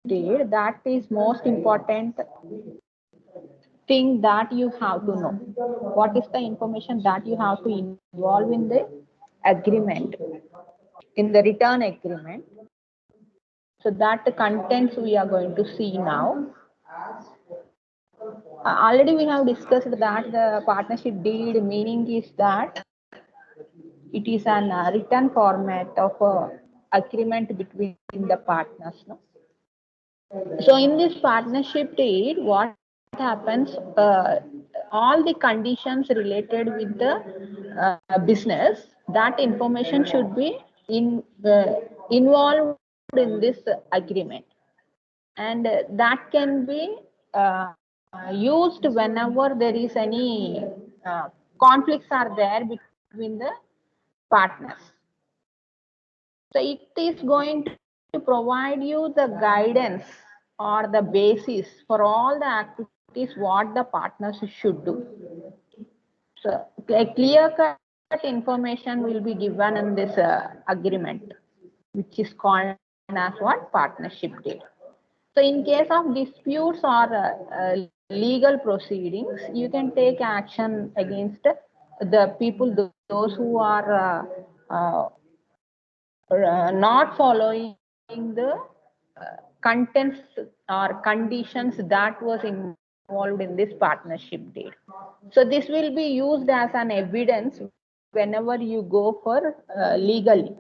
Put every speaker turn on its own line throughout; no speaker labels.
deed, that is most important thing that you have to know. What is the information that you have to involve in the agreement, in the return agreement? So that the contents we are going to see now. Already we have discussed that the partnership deed meaning is that it is an written format of agreement between the partners. No? So in this partnership deed, what happens? All the conditions related with the business, that information should be involved in this agreement, and that can be used whenever there is any conflicts are there between the partners. So it is going to provide you the guidance or the basis for all the activities what the partners should do. So a clear cut information will be given in this agreement, which is called as what? Partnership deed. So in case of disputes or legal proceedings, you can take action against the people, those who are not following the contents or conditions that was involved in this partnership deed. So this will be used as an evidence whenever you go for legally.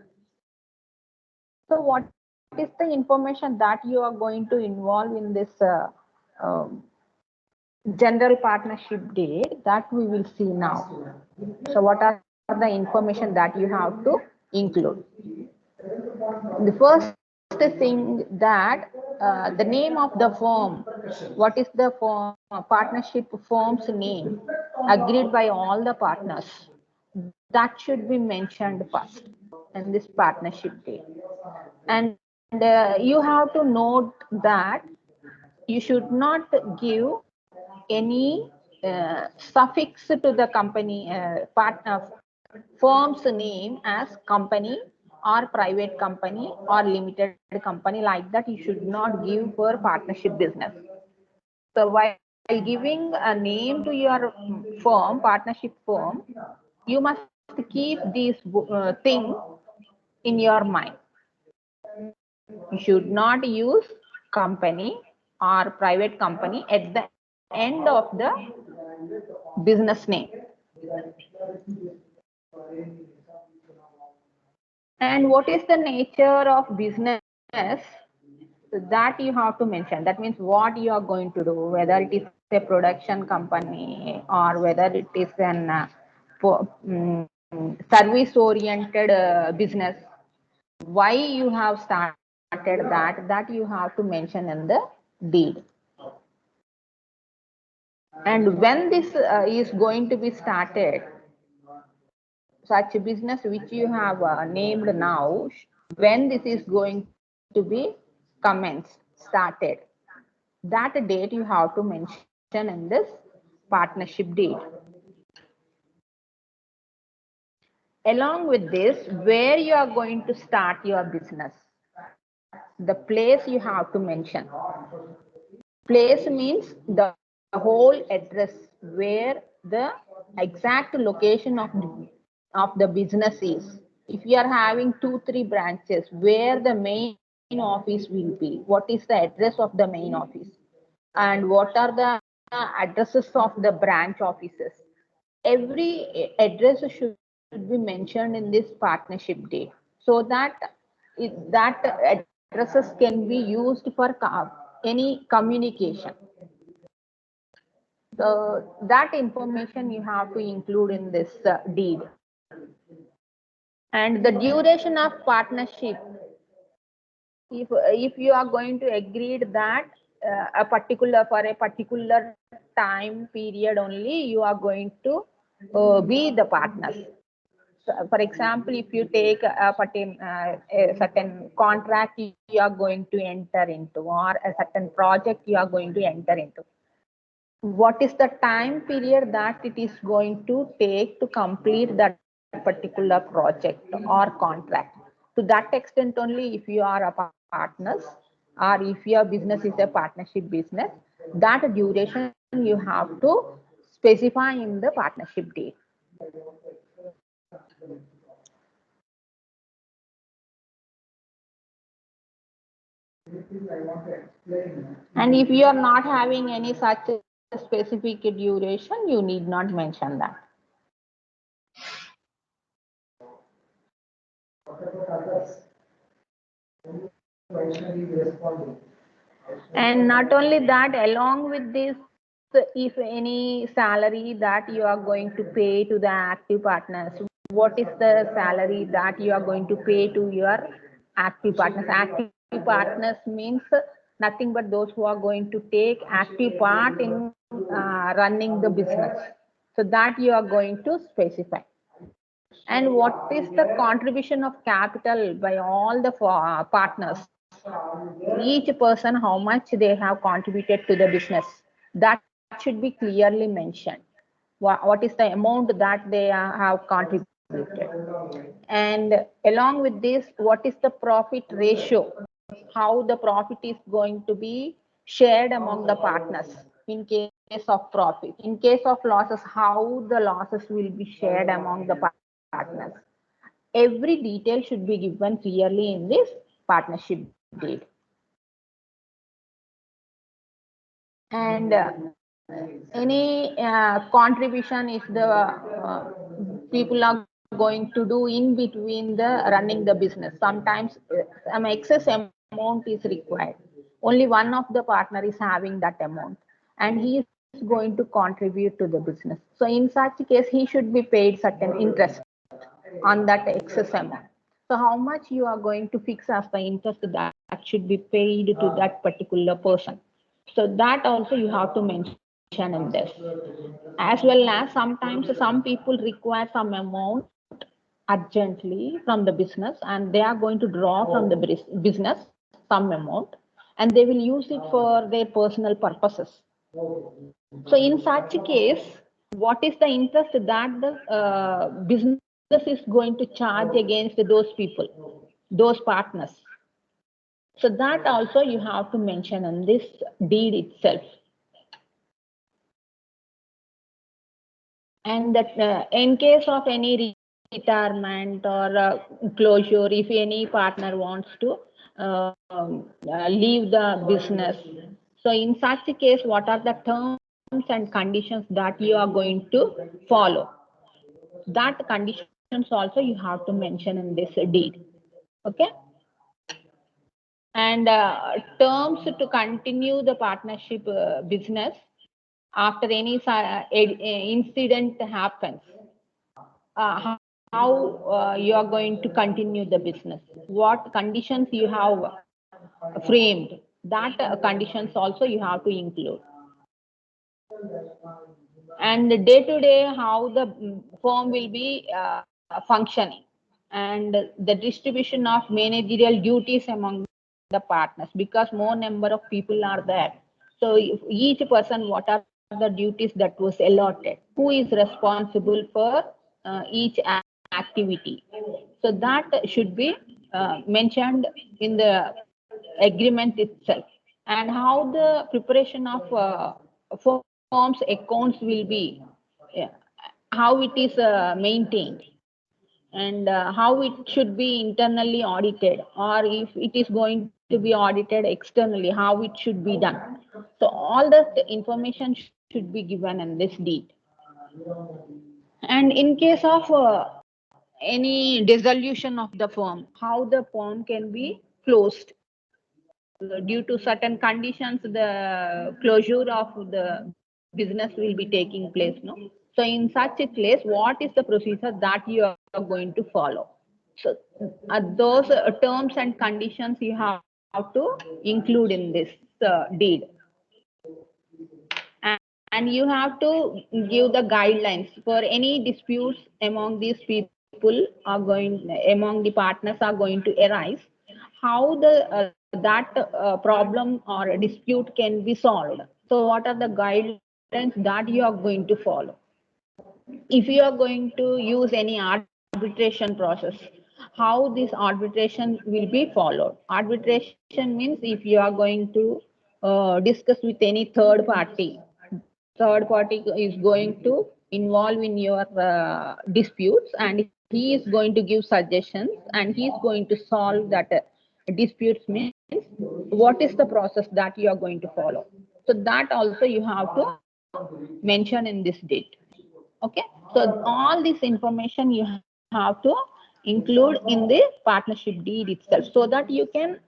So what is the information that you are going to involve in this um, general partnership deed, that we will see now. So what are the information that you have to include? The first thing that the name of the firm, what is the firm, partnership firm's name agreed by all the partners, that should be mentioned first in this partnership deed. And you have to note that you should not give any suffix to the company partner firm's name as company or private company or limited company, like that you should not give for partnership business. So while giving a name to your firm, partnership firm, you must keep these thing in your mind. You should not use company or private company at the end of the business name. And what is the nature of business that you have to mention? That means what you are going to do, whether it is a production company or whether it is an service oriented business. Why you have started that you have to mention in the deed. And when this is going to be started, such a business which you have named now, when this is going to be commenced, started, that date you have to mention in this partnership deed. Along with this, where you are going to start your business, the place you have to mention. Place means the whole address where the exact location of the business is. If you are having 2-3 branches, where the main office will be, what is the address of the main office, and what are the addresses of the branch offices. Every address should be mentioned in this partnership deed, so that that addresses can be used for any communication. So that information you have to include in this deed. And the duration of partnership, if you are going to agree that for a particular time period only you are going to be the partners. So, for example, if you take a certain contract you are going to enter into, or a certain project you are going to enter into, what is the time period that it is going to take to complete that particular project or contract. To that extent only, if you are a partners, or if your business is a partnership business, that duration you have to specify in the partnership deed. And if you are not having any such specific duration, you need not mention that. And not only that, along with this, if any salary that you are going to pay to the active partners, what is the salary that you are going to pay to your active partners? Active partners means nothing but those who are going to take active part in running the business. So that you are going to specify. And what is the contribution of capital by all the partners? Each person, how much they have contributed to the business, that should be clearly mentioned. What is the amount that they have contributed? And along with this, what is the profit ratio? How the profit is going to be shared among the partners in case of profit. In case of losses, how the losses will be shared among the partners. Every detail should be given clearly in this partnership deed. And any contribution if the people are going to do in between the running the business. Sometimes some excess amount is required. Only one of the partner is having that amount, and he is going to contribute to the business. So in such case, he should be paid certain interest on that excess amount. So how much you are going to fix as the interest that should be paid to that particular person. So that also you have to mention in this. As well as sometimes some people require some amount urgently from the business, and they are going to draw from the business some amount, and they will use it for their personal purposes. So in such a case, what is the interest that the business is going to charge against those people, those partners? So that also you have to mention in this deed itself. And that in case of any retirement or closure, if any partner wants to leave the business, so in such a case, what are the terms and conditions that you are going to follow? That conditions also you have to mention in this deed. Okay. And terms to continue the partnership business after any incident happens. How you are going to continue the business? What conditions you have framed? That conditions also you have to include. And day to day, how the firm will be functioning, and the distribution of managerial duties among the partners, because more number of people are there. So if each person, what are the duties that was allotted? Who is responsible for each activity? So that should be mentioned in the agreement itself. And how the preparation of firm's accounts will be, how it is maintained, and how it should be internally audited, or if it is going to be audited externally, how it should be done. So all that information should be given in this deed. And in case of any dissolution of the firm, how the firm can be closed. Due to certain conditions, the closure of the business will be taking place. No, so in such a case, what is the procedure that you are going to follow? So those terms and conditions you have to include in this deed. And you have to give the guidelines for any disputes among these people are going, among the partners are going to arise, how the that problem or dispute can be solved. So what are the guidelines that you are going to follow? If you are going to use any arbitration process, how this arbitration will be followed. Arbitration means if you are going to discuss with any third party is going to involve in your disputes, and he is going to give suggestions, and he is going to solve that disputes. Means what is the process that you are going to follow. So that also you have to mention in this date. Okay, so all this information you have to include in the partnership deed itself, so that you can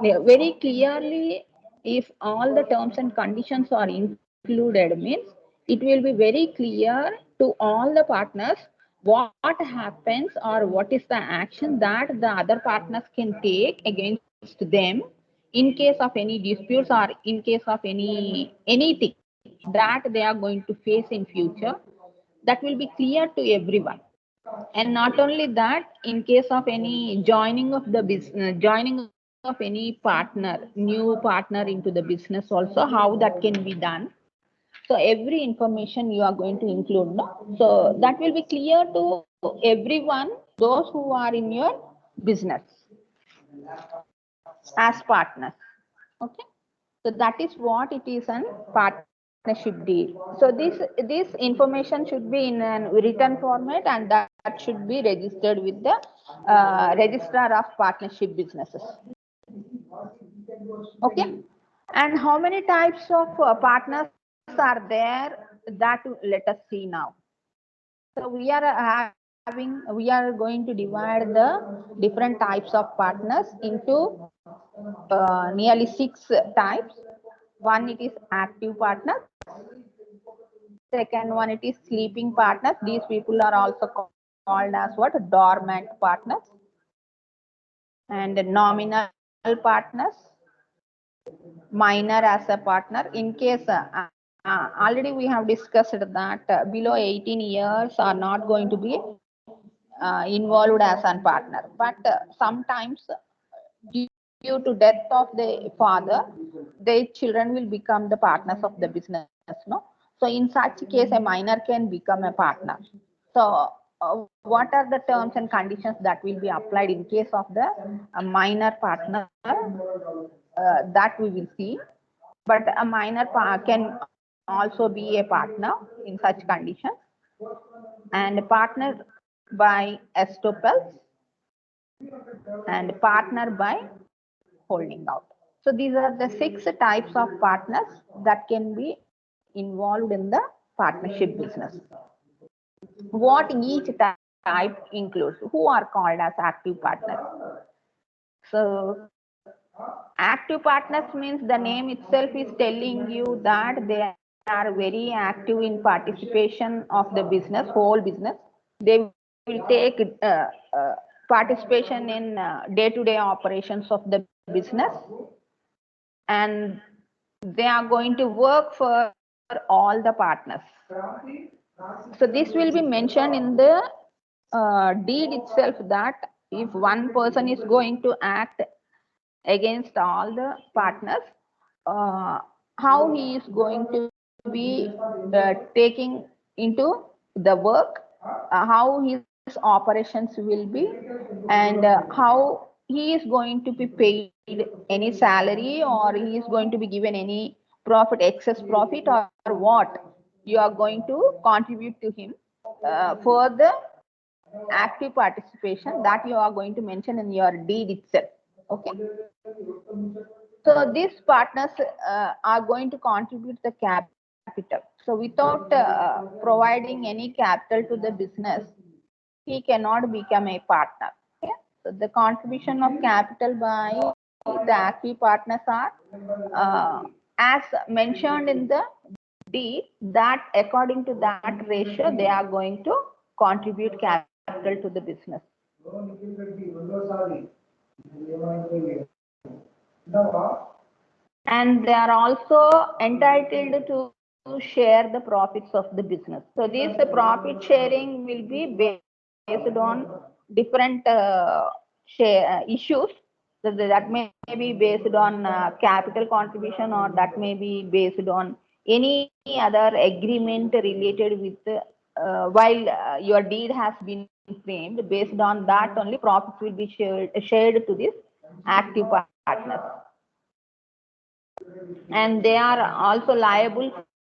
very clearly, if all the terms and conditions are included, means it will be very clear to all the partners what happens or what is the action that the other partners can take against them in case of any disputes or in case of anything that they are going to face in future. That will be clear to everyone. And not only that, in case of any joining of the business, joining of any partner, new partner into the business also, how that can be done. So every information you are going to include, no? So that will be clear to everyone, those who are in your business as partners. Okay. So that is what it is an partnership deed. So this information should be in a written format, and that should be registered with the registrar of partnership businesses. Okay. And how many types of partners are there? That let us see now. So we are going to divide the different types of partners into nearly 6 types. One, it is active partners. Second one, it is sleeping partners. These people are also called as what? Dormant partners. And nominal partners. Minor as a partner. In case already we have discussed that below 18 years are not going to be involved as a partner. But sometimes due to death of the father, their children will become the partners of the business, no? So in such case, a minor can become a partner. So what are the terms and conditions that will be applied in case of the minor partner? That we will see. But a minor can also be a partner in such conditions. And partner by estoppels, and partner by holding out. So these are the 6 types of partners that can be involved in the partnership business. What each type includes, who are called as active partners. So active partners means the name itself is telling you that they are very active in participation of the business, whole business. They will take participation in day-to-day operations of the business, and they are going to work for all the partners. So this will be mentioned in the deed itself, that if one person is going to act against all the partners, how he is going to be taking into the work, how his operations will be, and how he is going to be paid any salary, or he is going to be given any profit, excess profit, or what you are going to contribute to him for the active participation that you are going to mention in your deed itself. Okay. So these partners are going to contribute the capital. So without providing any capital to the business, he cannot become a partner. Okay? So the contribution of capital by the active partners are as mentioned in the deed, that according to that ratio, they are going to contribute capital to the business. And they are also entitled to share the profits of the business. So this profit sharing will be based on different issues. So that may be based on capital contribution, or that may be based on any other agreement related with while your deed has been framed. Based on that, only profits will be shared to this active partners. And they are also liable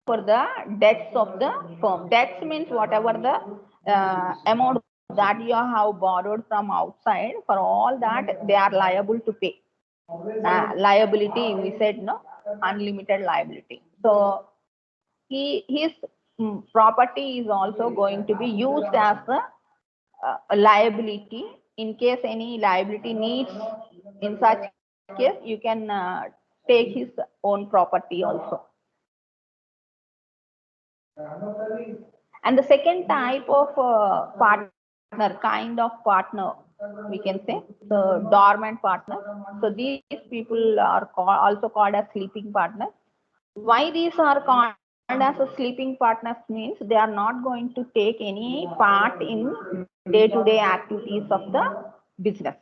for the debts of the firm. Debts means whatever the amount that you have borrowed from outside, for all that they are liable to pay. Liability, we said, no, unlimited liability. So his property is also going to be used as a liability. In case any liability needs, in such case, you can take his own property also. And the second type of kind of partner, we can say, the dormant partner. So these people are also called as sleeping partners. Why these are called as a sleeping partners means they are not going to take any part in day-to-day activities of the business.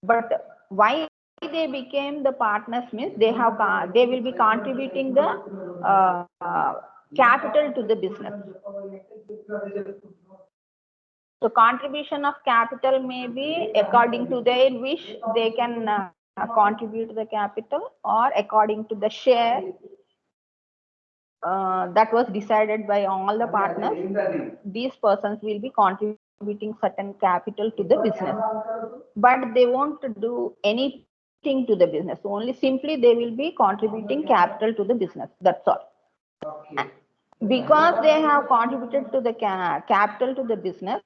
But why they became the partners means they will be contributing the capital to the business. So contribution of capital may be according to their wish, they can contribute the capital, or according to the share that was decided by all the partners. These persons will be contributing certain capital to the business, but they won't do anything to the business. Only simply they will be contributing capital to the business. That's all. Because they have contributed to the capital to the business,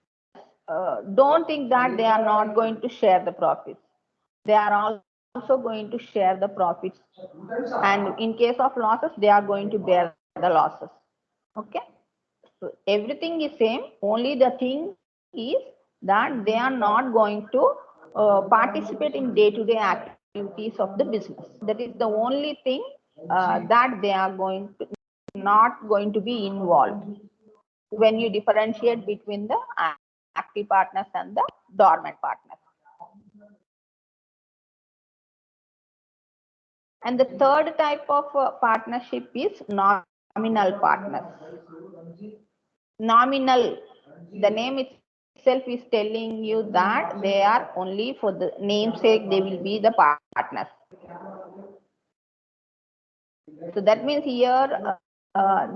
don't think that they are not going to share the profits. They are also going to share the profits, and in case of losses, they are going to bear the losses. Okay, so everything is same. Only the thing is that they are not going to participate in day-to-day activities of the business. That is the only thing that they are not going to be involved when you differentiate between the active partners and the dormant partners. And the third type of partnership is nominal partners. Nominal, the name itself is telling you that they are only for the namesake, they will be the partners. So that means here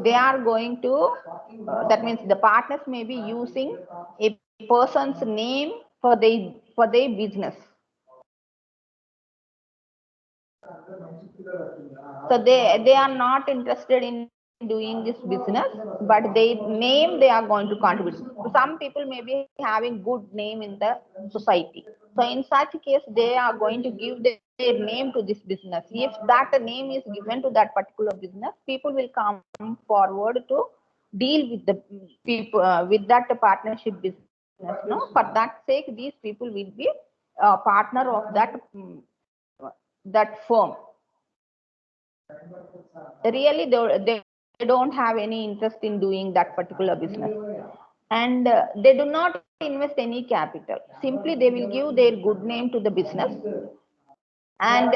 they are going to, that means the partners may be using a person's name for their business. So they are not interested in doing this business, but their name they are going to contribute. Some people may be having good name in the society. So in such case, they are going to give their name to this business. If that name is given to that particular business, people will come forward to deal with the people with that partnership business. No, for that sake, these people will be a partner of that firm. Really, they don't have any interest in doing that particular business, and they do not invest any capital. Simply they will give their good name to the business, and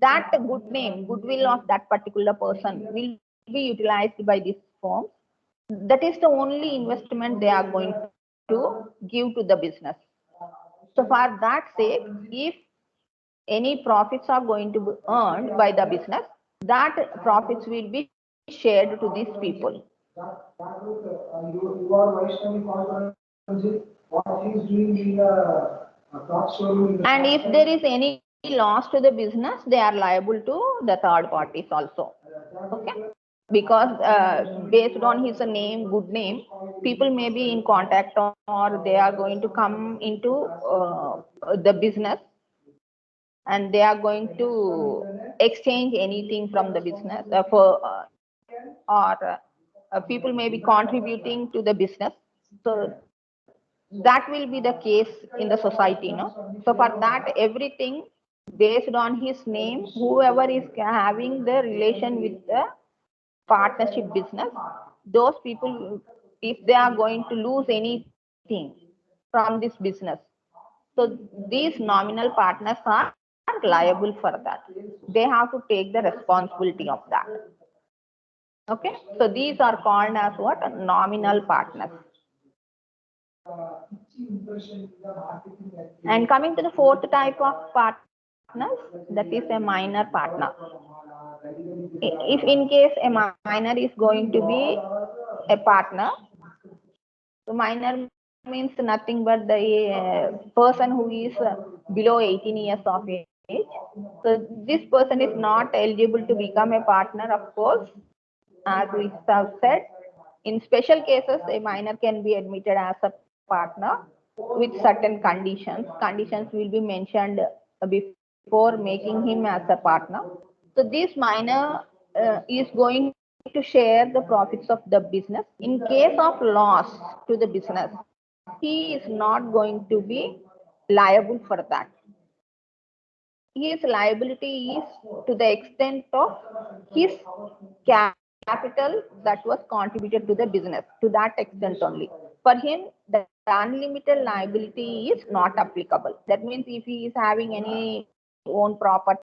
that good name, goodwill of that particular person will be utilized by this firm. That is the only investment they are going to give to the business. So for that sake, if any profits are going to be earned by the business, that profits will be shared to these people. And if there is any loss to the business, they are liable to the third parties also. Okay, because based on his name, good name, people may be in contact, or they are going to come into the business, and they are going to exchange anything from the business people may be contributing to the business. So that will be the case in the society, no? So for that, everything based on his name, whoever is having the relation with the partnership business, those people, if they are going to lose anything from this business, so these nominal partners are liable for that. They have to take the responsibility of that. Okay, so these are called as what? Nominal partners. And coming to the fourth type of partners, that is a minor partner. If in case a minor is going to be a partner, so minor means nothing but the person who is below 18 years of age. So this person is not eligible to become a partner, of course. As we have said, in special cases, a minor can be admitted as a partner with certain conditions. Conditions will be mentioned before making him as a partner. So this minor is going to share the profits of the business. In case of loss to the business, he is not going to be liable for that. His liability is to the extent of his capital that was contributed to the business, to that extent only. For him, the unlimited liability is not applicable. That means if he is having any own property